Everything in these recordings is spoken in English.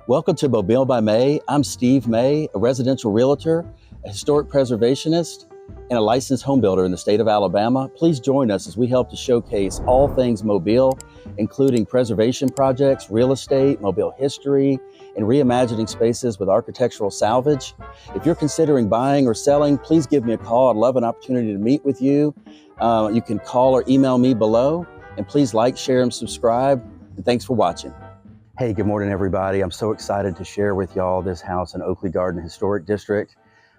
Welcome to Mobile by May. I'm Steve May, a residential realtor, a historic preservationist, and a licensed home builder in the state of Alabama. Please join us as we help to showcase all things Mobile, including preservation projects, real estate, Mobile history, and reimagining spaces with architectural salvage. If you're considering buying or selling, please give me a call. I'd love an opportunity to meet with you. You can call or email me below, and please like, share, and subscribe. And thanks for watching. Hey, good morning, everybody. I'm so excited to share with y'all this house in Oakley Garden Historic District.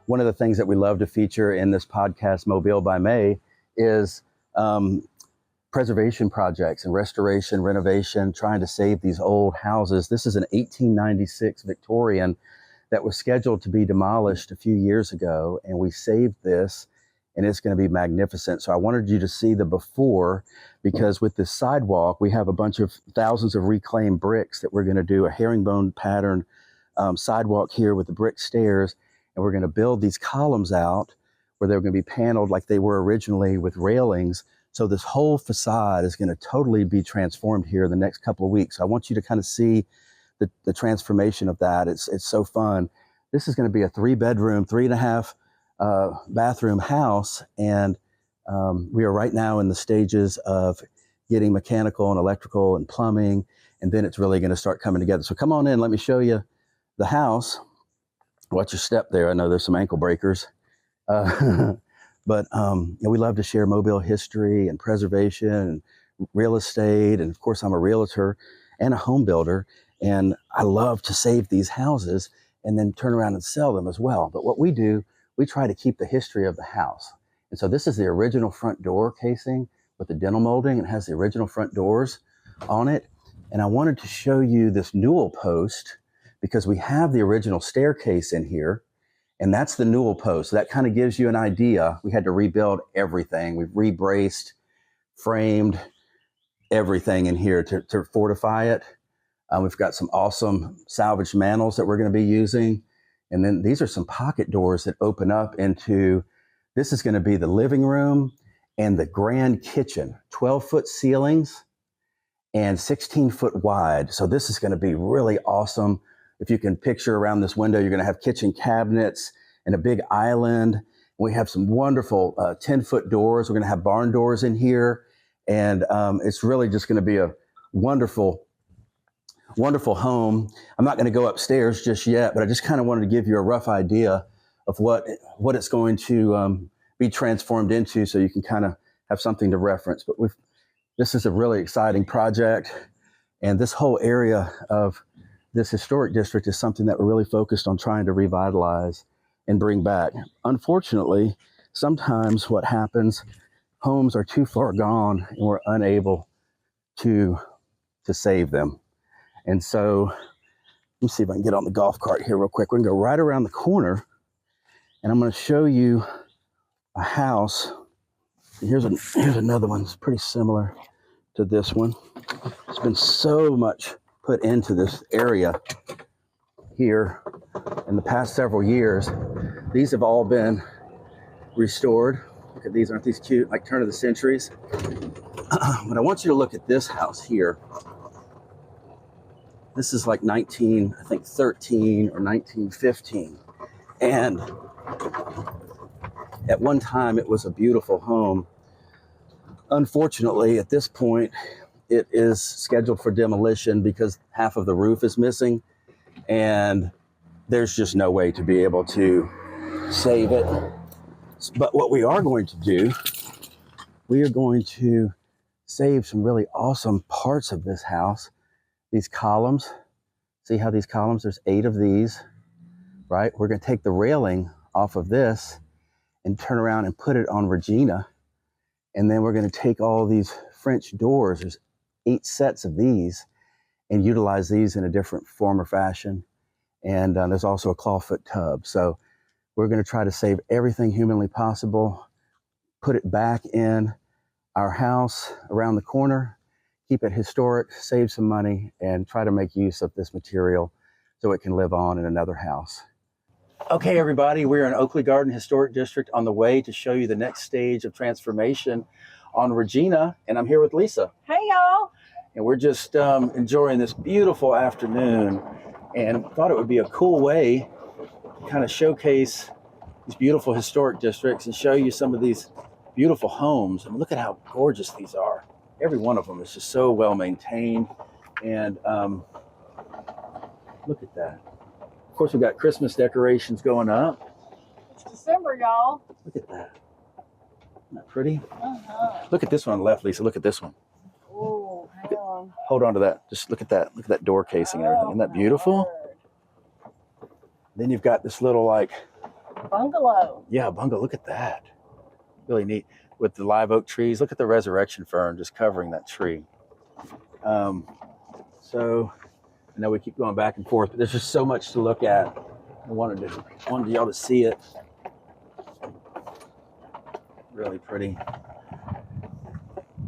One of the things that we love to feature in this podcast, Mobile by May, is preservation projects and restoration, renovation, trying to save these old houses. This is an 1896 Victorian that was scheduled to be demolished a few years ago, and we saved this, and it's going to be magnificent. So I wanted you to see the before, because with this sidewalk, we have a bunch of thousands of reclaimed bricks that we're going to do a herringbone pattern sidewalk here with the brick stairs, and we're going to build these columns out where they're going to be paneled like they were originally with railings. So this whole facade is going to totally be transformed here in the next couple of weeks. So I want you to kind of see the transformation of that. It's so fun. This is going to be a 3-bedroom, 3.5 bathroom house, and we are right now in the stages of getting mechanical and electrical and plumbing, and then it's really going to start coming together. So come on in, let me show you the house. Watch your step there. I know there's some ankle breakers, but we love to share Mobile history and preservation and real estate, and of course I'm a realtor and a home builder, and I love to save these houses and then turn around and sell them as well. But what we do, we try to keep the history of the house. And so this is the original front door casing with the dental molding. It has the original front doors on it. And I wanted to show you this newel post because we have the original staircase in here, and that's the newel post. So that kind of gives you an idea. We had to rebuild everything. We've rebraced, framed everything in here to fortify it. We've got some awesome salvage mantles that we're going to be using. And then these are some pocket doors that open up into, this is going to be the living room and the grand kitchen, 12-foot ceilings and 16-foot wide. So this is going to be really awesome. If you can picture around this window, you're going to have kitchen cabinets and a big island. We have some wonderful 10-foot doors. We're going to have barn doors in here. And it's really just going to be a wonderful home. I'm not going to go upstairs just yet, but I just kind of wanted to give you a rough idea of what it's going to be transformed into, so you can kind of have something to reference. But this is a really exciting project, and this whole area of this historic district is something that we're really focused on trying to revitalize and bring back. Unfortunately, sometimes what happens, homes are too far gone and we're unable to save them. And so let me see if I can get on the golf cart here real quick. We're going to go right around the corner, and I'm going to show you a house. Here's another one. It's pretty similar to this one. There's been so much put into this area here in the past several years. These have all been restored. Look at these. Aren't these cute? Like turn of the centuries. But I want you to look at this house here. This is like 1913 or 1915. And at one time, it was a beautiful home. Unfortunately, at this point, it is scheduled for demolition because half of the roof is missing. And there's just no way to be able to save it. But what we are going to do, we are going to save some really awesome parts of this house. These columns, see how these columns, there's 8 of these, right? We're going to take the railing off of this and turn around and put it on Regina. And then we're going to take all these French doors, there's 8 sets of these, and utilize these in a different form or fashion. And there's also a clawfoot tub. So we're going to try to save everything humanly possible, put it back in our house around the corner, keep it historic, save some money, and try to make use of this material so it can live on in another house. Okay, everybody, we're in Oakley Garden Historic District on the way to show you the next stage of transformation on Regina, and I'm here with Lisa. Hey, y'all. And we're just enjoying this beautiful afternoon and thought it would be a cool way to kind of showcase these beautiful historic districts and show you some of these beautiful homes. And look at how gorgeous these are. Every one of them is just so well maintained. And look at that. Of course, we've got Christmas decorations going up. It's December, y'all. Look at that. Isn't that pretty? Look at this one on the left, Lisa. Look at this one. Oh, hang on. Hold on to that. Just look at that. Look at that door casing and everything. Isn't that beautiful? Then you've got this little Bungalow. Yeah, bungalow. Look at that. Really neat. With the live oak trees. Look at the resurrection fern just covering that tree. So I know we keep going back and forth, but there's just so much to look at. I wanted y'all to see it. Really pretty.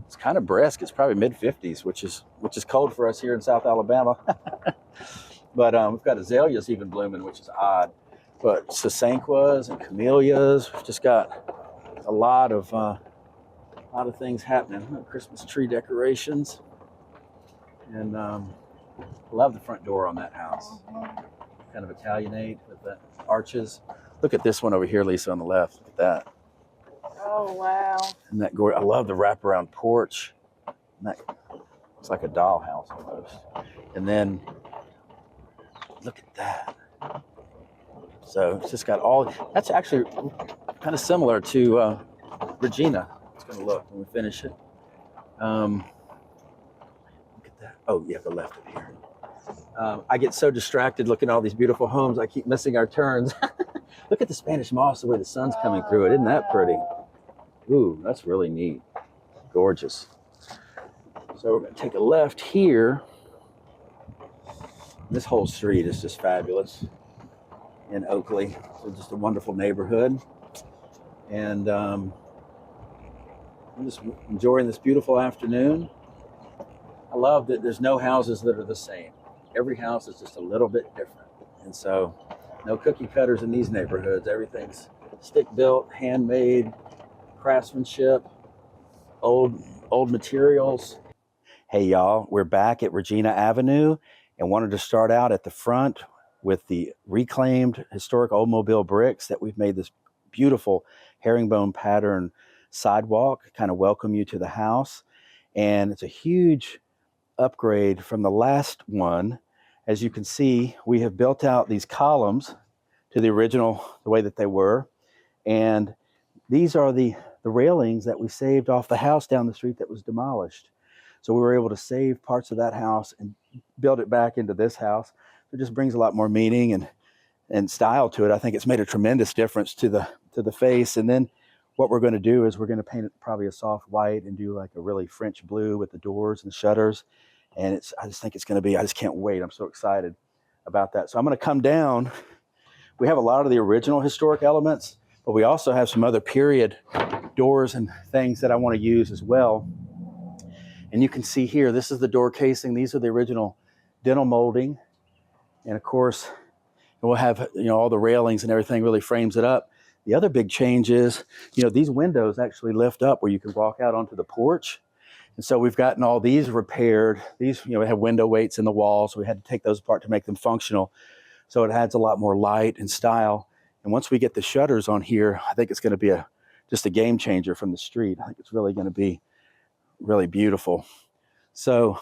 It's kind of brisk. It's probably mid-50s, which is cold for us here in South Alabama. But we've got azaleas even blooming, which is odd. But sasanquas and camellias. We've just got a lot of things happening. Christmas tree decorations, and love the front door on that house. Kind of Italianate with the arches. Look at this one over here, Lisa, on the left. Look at that. Oh, wow. And that I love the wraparound porch. And that looks like a dollhouse almost. And then look at that. So it's just got all. That's actually kind of similar to Regina. It's going to look when we finish it. Look at that. Oh, yeah, the left of here. I get so distracted looking at all these beautiful homes, I keep missing our turns. Look at the Spanish moss, the way the sun's coming through it. Isn't that pretty? Ooh, that's really neat. Gorgeous. So we're going to take a left here. This whole street is just fabulous in Oakley. So just a wonderful neighborhood. And I'm just enjoying this beautiful afternoon. I love that there's no houses that are the same. Every house is just a little bit different. And so no cookie cutters in these neighborhoods. Everything's stick built, handmade, craftsmanship, old materials. Hey y'all, we're back at Regina Avenue and wanted to start out at the front with the reclaimed historic old Mobile bricks that we've made this beautiful herringbone pattern sidewalk, kind of welcome you to the house. And it's a huge upgrade from the last one. As you can see, we have built out these columns to the original, the way that they were. And these are the railings that we saved off the house down the street that was demolished. So we were able to save parts of that house and build it back into this house. It just brings a lot more meaning and style to it. I think it's made a tremendous difference to the face. And then what we're going to do is we're going to paint it probably a soft white and do like a really French blue with the doors and shutters. And I just think it's going to be, I just can't wait. I'm so excited about that. So I'm going to come down. We have a lot of the original historic elements, but we also have some other period doors and things that I want to use as well. And you can see here, this is the door casing. These are the original dental molding. And of course, we'll have, all the railings and everything really frames it up. The other big change is, these windows actually lift up where you can walk out onto the porch. And so we've gotten all these repaired. These, we have window weights in the wall, so we had to take those apart to make them functional. So it adds a lot more light and style. And once we get the shutters on here, I think it's going to be just a game changer from the street. I think it's really going to be really beautiful. So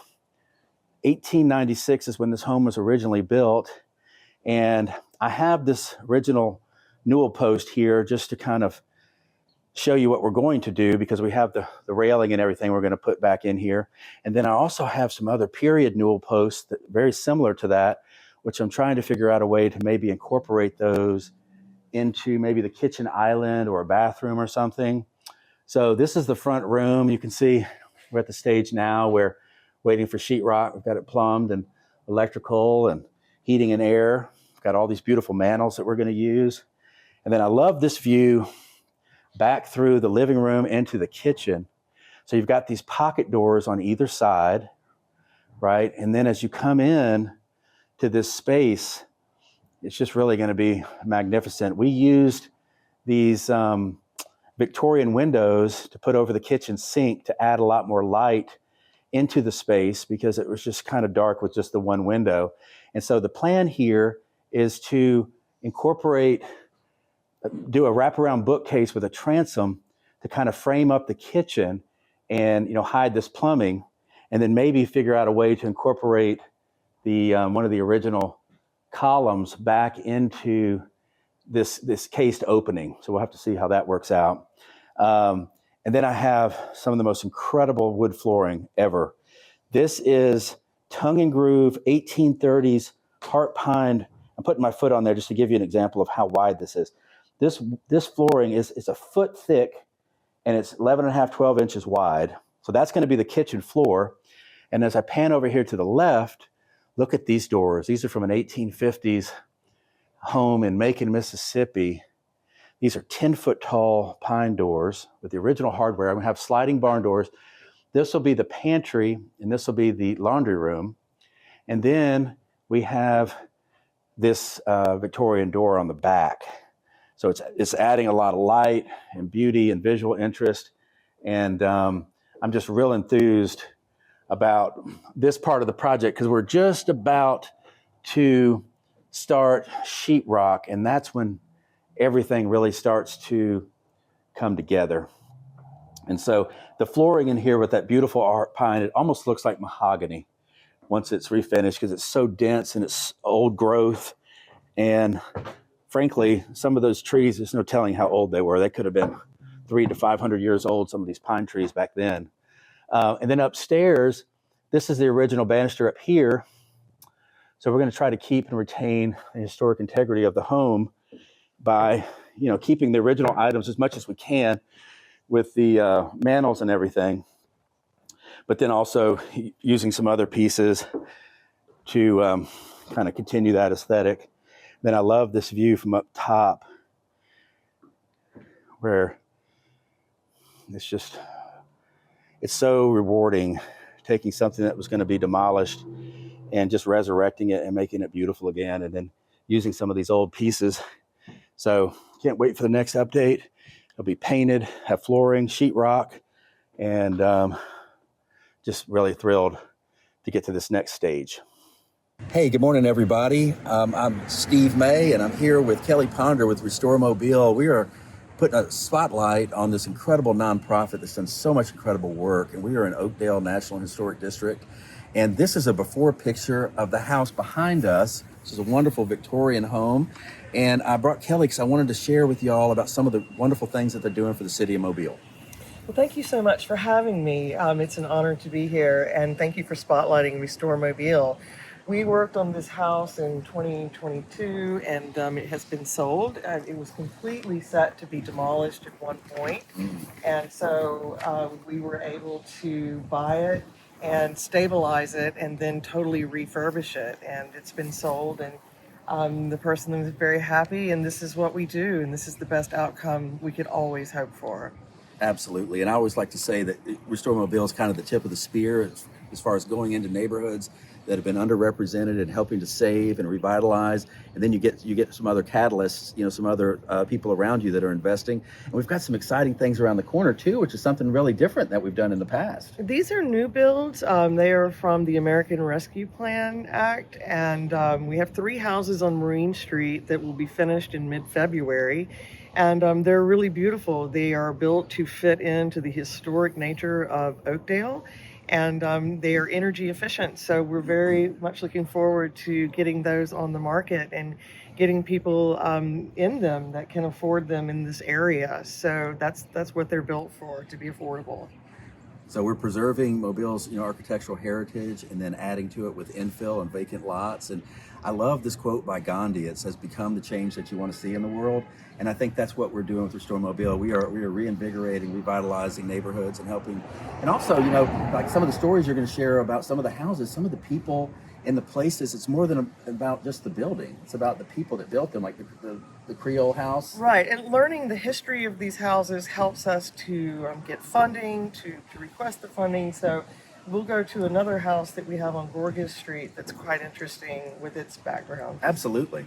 1896 is when this home was originally built. And I have this original newel post here just to kind of show you what we're going to do, because we have the railing and everything we're going to put back in here. And then I also have some other period newel posts that very similar to that, which I'm trying to figure out a way to maybe incorporate those into maybe the kitchen island or a bathroom or something. So this is the front room. You can see we're at the stage now. We're waiting for sheetrock. We've got it plumbed and electrical and heating and air. We've got all these beautiful mantels that we're going to use. And then I love this view back through the living room into the kitchen. So you've got these pocket doors on either side, right? And then as you come in to this space, it's just really going to be magnificent. We used these Victorian windows to put over the kitchen sink to add a lot more light into the space because it was just kind of dark with just the one window. And so the plan here is to do a wraparound bookcase with a transom to kind of frame up the kitchen and hide this plumbing, and then maybe figure out a way to incorporate the one of the original columns back into this cased opening. So we'll have to see how that works out. And then I have some of the most incredible wood flooring ever. This is tongue and groove 1830s heart pine. I'm putting my foot on there just to give you an example of how wide this is. This flooring is a foot thick, and it's 11 and a half, 12 inches wide. So that's going to be the kitchen floor. And as I pan over here to the left, look at these doors. These are from an 1850s home in Macon, Mississippi. These are 10-foot tall pine doors with the original hardware. I'm going to have sliding barn doors. This will be the pantry, and this will be the laundry room. And then we have this Victorian door on the back. So it's adding a lot of light and beauty and visual interest. And I'm just real enthused about this part of the project because we're just about to start sheetrock, and that's when everything really starts to come together. And so the flooring in here with that beautiful art pine, it almost looks like mahogany once it's refinished because it's so dense and it's old growth. And frankly, some of those trees, there's no telling how old they were. They could have been 300 to 500 years old, some of these pine trees back then. And then upstairs, this is the original banister up here. So we're going to try to keep and retain the historic integrity of the home by, keeping the original items as much as we can with the mantles and everything, but then also using some other pieces to kind of continue that aesthetic. Then I love this view from up top where it's so rewarding taking something that was going to be demolished and just resurrecting it and making it beautiful again, and then using some of these old pieces. So can't wait for the next update. It'll be painted, have flooring, sheetrock, and just really thrilled to get to this next stage. Hey, good morning, everybody. I'm Steve May, and I'm here with Kelly Ponder with Restore Mobile. We are putting a spotlight on this incredible nonprofit that's done so much incredible work, and we are in Oakleigh National Historic District. And this is a before picture of the house behind us. This is a wonderful Victorian home. And I brought Kelly because I wanted to share with you all about some of the wonderful things that they're doing for the city of Mobile. Well, thank you so much for having me. It's an honor to be here, and thank you for spotlighting Restore Mobile. We worked on this house in 2022, and it has been sold. It was completely set to be demolished at one point, and so we were able to buy it and stabilize it and then totally refurbish it, and it's been sold, and the person was very happy, and this is what we do, and this is the best outcome we could always hope for. Absolutely. And I always like to say that Restore Mobile is kind of the tip of the spear as far as going into neighborhoods that have been underrepresented and helping to save and revitalize. And then you get some other catalysts, some other people around you that are investing. And we've got some exciting things around the corner too, which is something really different that we've done in the past. These are new builds. They are from the American Rescue Plan Act. And we have 3 houses on Marine Street that will be finished in mid-February. And they're really beautiful. They are built to fit into the historic nature of Oakdale. And they are energy efficient. So we're very much looking forward to getting those on the market and getting people in them that can afford them in this area. So that's what they're built for, to be affordable. So we're preserving Mobile's architectural heritage and then adding to it with infill and vacant lots. And I love this quote by Gandhi. It says, "Become the change that you want to see in the world." And I think that's what we're doing with Restore Mobile. We are reinvigorating, revitalizing neighborhoods and helping. And also, like some of the stories you're going to share about some of the houses, some of the people in the places, it's more than about just the building. It's about the people that built them, like the Creole house. Right, and learning the history of these houses helps us to get funding, to request the funding. So we'll go to another house that we have on Gorgas Street that's quite interesting with its background. Absolutely.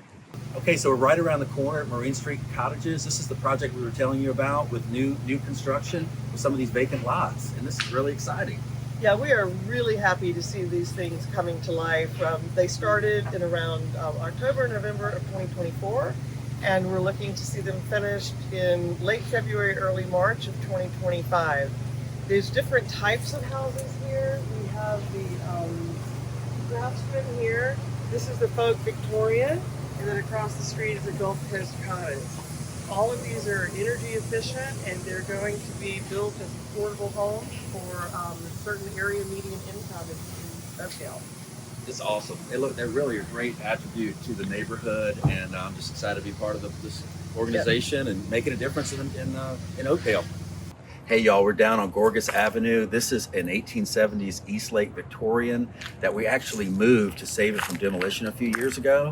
Okay, so we're right around the corner at Marine Street Cottages. This is the project we were telling you about with new construction with some of these vacant lots, and this is really exciting. Yeah, we are really happy to see these things coming to life. They started in around October, November of 2024, and we're looking to see them finished in late February, early March of 2025. There's different types of houses here. We have the craftsman here. This is the folk Victorian, and then across the street is a Gulf Coast cottage. All of these are energy efficient, and they're going to be built as affordable homes for a certain area median income in Oakdale. It's awesome. They're really a great attribute to the neighborhood, and I'm just excited to be part of this organization and making a difference in Oakdale. Hey y'all, we're down on Gorgas Avenue. This is an 1870s Eastlake Victorian that we actually moved to save it from demolition a few years ago.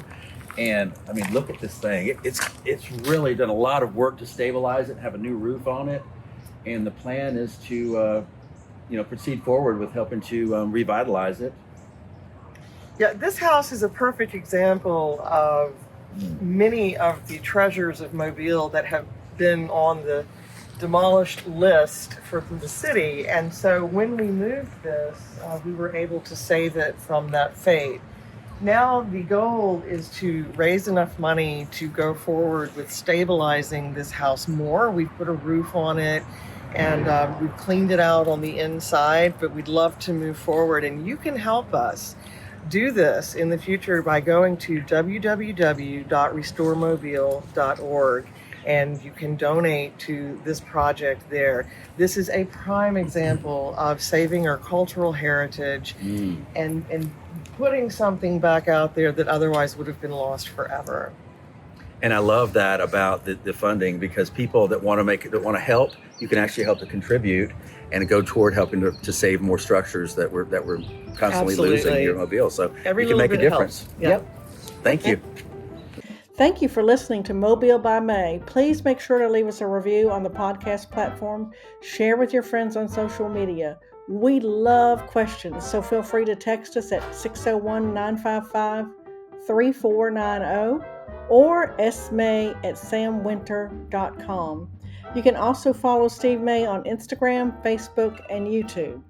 And I mean, look at this thing. It's really done a lot of work to stabilize it and have a new roof on it. And the plan is to proceed forward with helping to revitalize it. Yeah, this house is a perfect example of many of the treasures of Mobile that have been on the demolished list from the city. And so when we moved this, we were able to save it from that fate. Now the goal is to raise enough money to go forward with stabilizing this house more. We've put a roof on it, and we've cleaned it out on the inside, but we'd love to move forward. And you can help us do this in the future by going to www.restoremobile.org, and you can donate to this project there. This is a prime example of saving our cultural heritage and putting something back out there that otherwise would have been lost forever. And I love that about the funding, because people that want to help, you can actually help to contribute and go toward helping to save more structures that we're constantly losing here in Mobile. So Every you can make a little bit difference. helps. Yeah. Yep. Thank you. Thank you for listening to Mobile by May. Please make sure to leave us a review on the podcast platform. Share with your friends on social media. We love questions, so feel free to text us at 601-955-3490 or smay@samwinter.com. You can also follow Steve May on Instagram, Facebook, and YouTube.